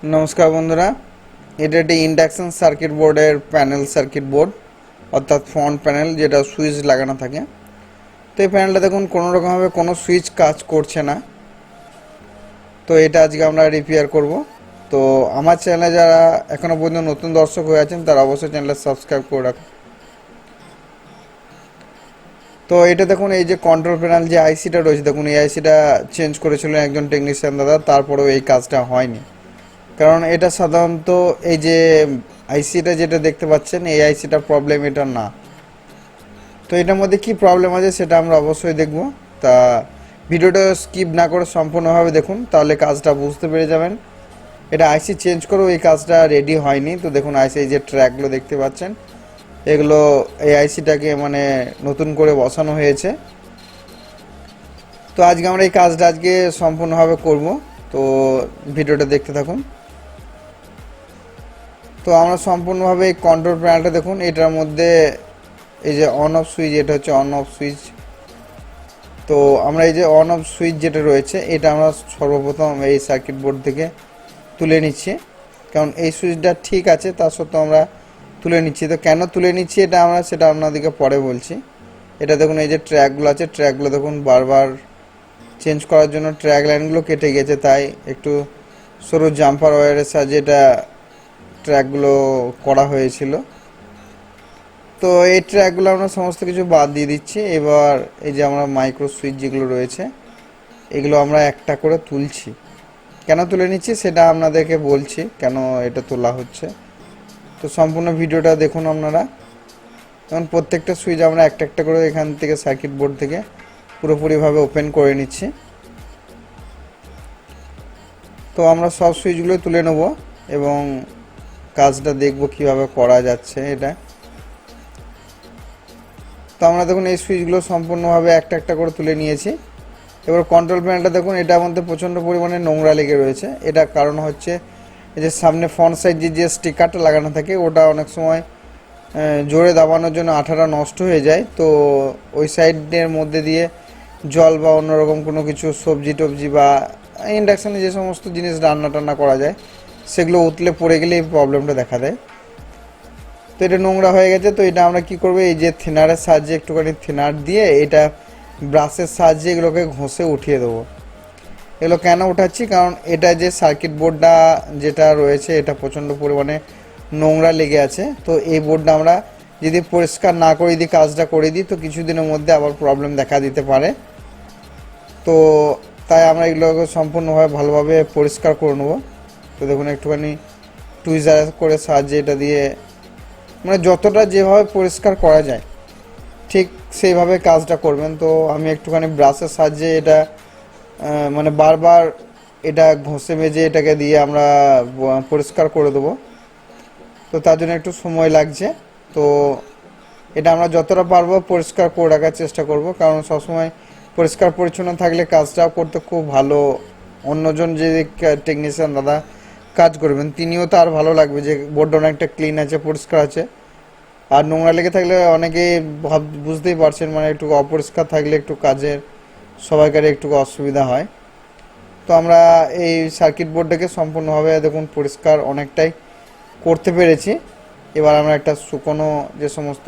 নমস্কার বন্ধুরা, এটা একটি ইন্ডাকশন সার্কিট বোর্ডের প্যানেল সার্কিট বোর্ড, অর্থাৎ ফ্রন্ট প্যানেল যেটা সুইচ লাগানো থাকে। তো এই প্যানেলটা দেখুন কোনো রকমভাবে কোনো সুইচ কাজ করছে না। তো এটা আজকে আমরা রিপেয়ার করব। তো আমার চ্যানেলে যারা এখনও পর্যন্ত নতুন দর্শক হয়ে আছেন তারা অবশ্যই চ্যানেলটা সাবস্ক্রাইব করে রাখুন। তো এটা দেখুন, এই যে কন্ট্রোল প্যানেল যে আইসিটা রয়েছে, দেখুন এই আইসিটা চেঞ্জ করেছিলেন একজন টেকনিশিয়ান দাদা, তারপরেও এই কাজটা হয়নি। কারণ এটা সাধারণত এই যে আইসিটা যেটা দেখতে পাচ্ছেন, এই আইসিটার প্রবলেম এটা না। তো এটার মধ্যে কি প্রবলেম আছে সেটা আমরা অবশ্যই দেখব। তা ভিডিওটা স্কিপ না করে সম্পূর্ণভাবে দেখুন, তাহলে কাজটা বুঝতে পেরে যাবেন। এটা আইসি চেঞ্জ করেও এই কাজটা রেডি হয়নি। তো দেখুন আইসি যে ট্র্যাকগুলো দেখতে পাচ্ছেন, এগুলো এই আইসিটাকে মানে নতুন করে বসানো হয়েছে। তো আজকে আমরা এই কাজটা আজকে সম্পূর্ণভাবে করব। তো ভিডিওটা দেখতে থাকুন। তো আমরা সম্পূর্ণভাবে এই কন্ট্রোল প্যানেলটা দেখুন, এটার মধ্যে এই যে অন অফ সুইচ, এটা হচ্ছে অন অফ সুইচ। তো আমরা এই যে অন অফ সুইচ যেটা রয়েছে, এটা আমরা সর্বপ্রথম এই সার্কিট বোর্ড থেকে তুলে নিচ্ছি। কারণ এই সুইচটা ঠিক আছে, তা সত্ত্বেও আমরা তুলে নিচ্ছি। তো কেন তুলে নিচ্ছি এটা আমরা সেটা আপনাদেরকে পরে বলছি। এটা দেখুন, এই যে ট্র্যাকগুলো আছে, ট্র্যাকগুলো দেখুন বারবার চেঞ্জ করার জন্য ট্র্যাক লাইনগুলো কেটে গেছে, তাই একটু সরু জাম্পার ওয়্যারের সাহায্যে এটা ট্র্যাকগুলো করা হয়েছিল। তো এই ট্র্যাকগুলো আমরা সমস্ত কিছু বাদ দিয়ে দিচ্ছি। এবার এই যে আমরা মাইক্রো সুইচ যেগুলো রয়েছে, এগুলো আমরা একটা করে তুলছি। কেন তুলে নিচ্ছি সেটা আপনাদেরকে বলছি, কেন এটা তোলা হচ্ছে। তো সম্পূর্ণ ভিডিওটা দেখুন আপনারা। এখন প্রত্যেকটা সুইচ আমরা একটা একটা করে এখান থেকে সার্কিট বোর্ড থেকে পুরোপুরিভাবে ওপেন করে নিচ্ছি। তো আমরা সব সুইচগুলো তুলে নেব এবং কাজটা দেখব কিভাবে করা যাচ্ছে এটা। তো আমরা দেখুন এই সুইচগুলো সম্পূর্ণভাবে একটা একটা করে তুলে নিয়েছি। এবার কন্ট্রোল প্যানেলটা দেখুন, এটার মধ্যে প্রচণ্ড পরিমাণে নোংরা লেগে রয়েছে। এটার কারণ হচ্ছে এই যে সামনে ফ্রন্ট সাইড যে স্টিকারটা লাগানো থাকে, ওটা অনেক সময় জোরে দাবানোর জন্য আঠাটা নষ্ট হয়ে যায়। তো ওই সাইডের মধ্যে দিয়ে জল বা অন্যরকম কোনো কিছু সবজি টবজি বা ইন্ডাকশানে যে সমস্ত জিনিস রান্না টান্না করা যায়, সেগুলো উতলে পড়ে গেলে এই প্রবলেমটা দেখা দেয়। তো এটা নোংরা হয়ে গেছে। তো এটা আমরা কি করব, এই যে থিনারের সাহায্যে একটুখানি থিনার দিয়ে এটা ব্রাশের সাহায্যে এগুলোকে ঘষে উঠিয়ে দেবো। এগুলো কেন উঠাচ্ছি, কারণ এটা যে সার্কিট বোর্ডটা যেটা রয়েছে, এটা প্রচণ্ড পরিমাণে নোংরা লেগে আছে। তো এই বোর্ডটা আমরা যদি পরিষ্কার না করে দিই, কাজটা করে দিই, তো কিছুদিনের মধ্যে আবার প্রবলেম দেখা দিতে পারে। তো তাই আমরা এগুলোকে সম্পূর্ণভাবে ভালোভাবে পরিষ্কার করে নেবো। তো দেখুন একটুখানি টুইজার করে সাহায্যে এটা দিয়ে মানে যতটা যেভাবে পরিষ্কার করা যায় ঠিক সেইভাবে কাজটা করবেন। তো আমি একটুখানি ব্রাশের সাহায্যে এটা মানে বারবার এটা ঘষে মেজে এটাকে দিয়ে আমরা পরিষ্কার করে দেবো। তো তার জন্য একটু সময় লাগছে। তো এটা আমরা যতটা পারবো পরিষ্কার করে রাখার চেষ্টা করব, কারণ সবসময় পরিষ্কার পরিচ্ছন্ন থাকলে কাজটাও করতে খুব ভালো। অন্যজন যে টেকনিশিয়ান দাদা কাজ করবেন, তিনিও তো আর ভালো লাগবে যে বোর্ডটা অনেকটা ক্লিন আছে, পরিষ্কার আছে। আর নোংরা লেগে থাকলে অনেকেই বুঝতেই পারছেন, মানে একটু অপরিষ্কার থাকলে একটু কাজের সবাইকারই একটু অসুবিধা হয়। তো আমরা এই সার্কিট বোর্ডটাকে সম্পূর্ণভাবে দেখুন পরিষ্কার অনেকটাই করতে পেরেছি। এবার আমরা একটা শুকনো যে সমস্ত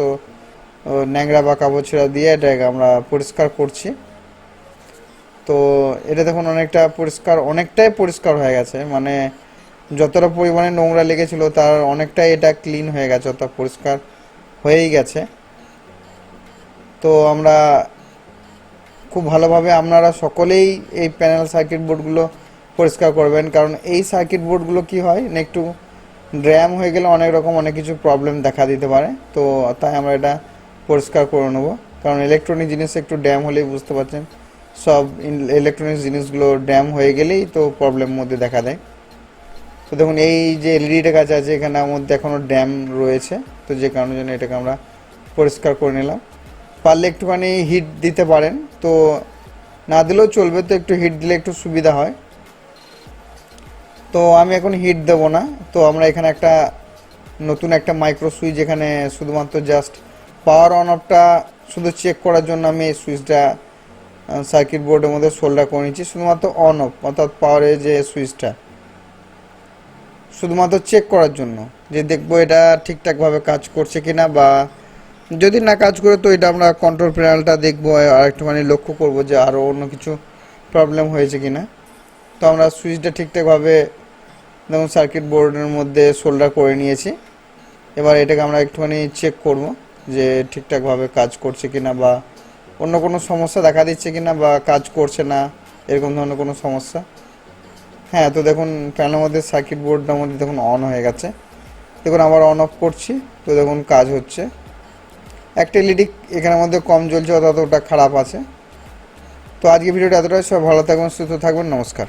ন্যাংরা বা কাপড় ছেঁড়া দিয়ে এটাকে আমরা পরিষ্কার করছি। তো এটা দেখুন অনেকটাই পরিষ্কার হয়ে গেছে, মানে যতটা পরিমাণে নোংরা লেগেছিল তার অনেকটাই এটা ক্লিন হয়ে গেছে, অর্থাৎ পরিষ্কার হয়েই গেছে। তো আমরা খুব ভালোভাবে আপনারা সকলেই এই প্যানেল সার্কিট বোর্ডগুলো পরিষ্কার করবেন, কারণ এই সার্কিট বোর্ডগুলো কি হয় না, একটু ড্র্যাম হয়ে গেলে অনেক কিছু প্রবলেম দেখা দিতে পারে। তো তাই আমরা এটা পরিষ্কার করে নেব, কারণ ইলেকট্রনিক জিনিস একটু ড্যাম হলেই বুঝতে পারছেন, সব ইলেকট্রনিক জিনিসগুলো ড্যাম হয়ে গেলেই তো প্রবলেমের মধ্যে দেখা দেয়। তো দেখুন এই যে এলইডিটা কাছে আছে, এখানে আমার মধ্যে এখনও ড্যাম রয়েছে। তো যে কারণের জন্য এটাকে আমরা পরিষ্কার করে নিলাম। পারলে একটুখানি হিট দিতে পারেন, তো না দিলেও চলবে, তো একটু হিট দিলে একটু সুবিধা হয়। তো আমি এখন হিট দেবো না। তো আমরা এখানে একটা নতুন একটা মাইক্রো সুইচ, এখানে শুধুমাত্র জাস্ট পাওয়ার অন অফটা শুধু চেক করার জন্য আমি এই সুইচটা সার্কিট বোর্ডের মধ্যে সোল্ডার করে নিচ্ছি, শুধুমাত্র অন অফ অর্থাৎ পাওয়ারের যে সুইচটা। শুধুমাত্র চেক করার জন্য, যে দেখবো এটা ঠিকঠাকভাবে কাজ করছে কিনা, বা যদি না কাজ করে তো এটা আমরা কন্ট্রোল প্যানেলটা দেখবো আর একটুখানি লক্ষ্য করব যে আরও অন্য কিছু প্রবলেম হয়েছে কিনা। তো আমরা সুইচটা ঠিকঠাকভাবে দেখুন সার্কিট বোর্ডের মধ্যে সোল্ডার করে নিয়েছি। এবার এটাকে আমরা একটুখানি চেক করব যে ঠিকঠাকভাবে কাজ করছে কিনা, বা অন্য কোনো সমস্যা দেখা দিচ্ছে কিনা, বা কাজ করছে না এরকম ধরনের কোনো সমস্যা। হ্যাঁ, তো দেখুন প্যানেলের মধ্যে সার্কিট বোর্ডটার মধ্যে দেখুন অন হয়ে গেছে। দেখুন আবার অন অফ করছি, তো দেখুন কাজ হচ্ছে। একটা এলইডি এখানের মধ্যে কম জ্বলছে, অর্থাৎ ওটা খারাপ আছে। তো আজকে ভিডিওটা এতটাই, সব ভালো থাকবেন, সুস্থ থাকবেন, নমস্কার।